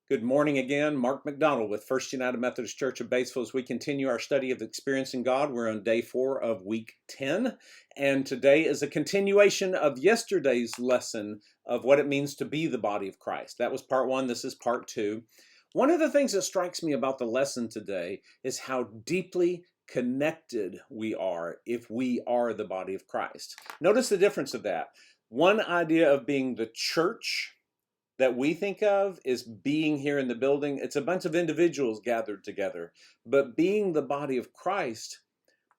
Good morning again. Mark McDonald with First United Methodist Church of Batesville as we continue our study of experiencing God. We're on day 4 of week 10, and today is a continuation of yesterday's lesson of what it means to be the body of Christ. That was part 1. This is part 2. One of the things that strikes me about the lesson today is how deeply connected we are if we are the body of Christ. Notice the difference of that. One idea of being the church that we think of is being here in the building. It's a bunch of individuals gathered together. But being the body of Christ,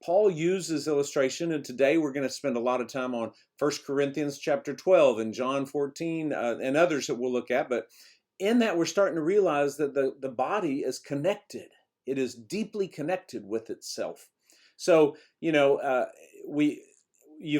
Paul uses illustration, and today we're going to spend a lot of time on 1 Corinthians chapter 12 and John 14 and others that we'll look at. But in that, we're starting to realize that the body is connected. It is deeply connected with itself. So, you've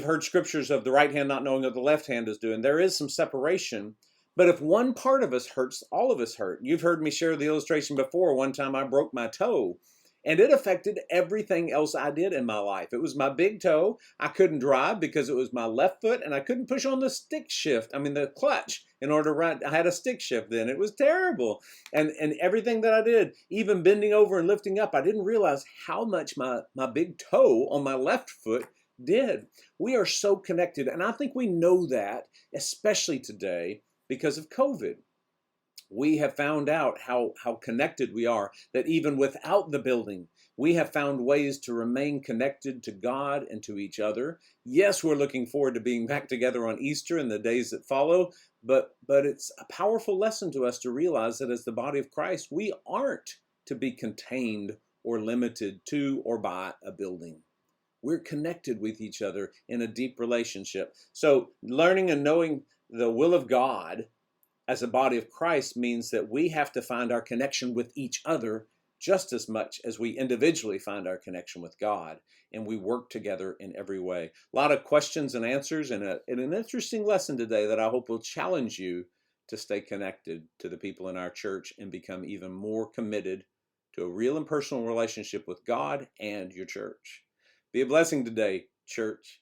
heard scriptures of the right hand not knowing what the left hand is doing. There is some separation. But if one part of us hurts, all of us hurt. You've heard me share the illustration before. One time I broke my toe, and it affected everything else I did in my life. It was my big toe. I couldn't drive because it was my left foot, and I couldn't push on the the clutch in order to ride. I had a stick shift then. It was terrible. And everything that I did, even bending over and lifting up, I didn't realize how much my big toe on my left foot did. We are so connected, and I think we know that, especially today, because of COVID. We have found out how connected we are, that even without the building, we have found ways to remain connected to God and to each other. Yes, we're looking forward to being back together on Easter and the days that follow, but it's a powerful lesson to us to realize that as the body of Christ, we aren't to be contained or limited to or by a building. We're connected with each other in a deep relationship. So learning and knowing the will of God as a body of Christ means that we have to find our connection with each other just as much as we individually find our connection with God, and we work together in every way. A lot of questions and answers, and an interesting lesson today that I hope will challenge you to stay connected to the people in our church and become even more committed to a real and personal relationship with God and your church. Be a blessing today, church.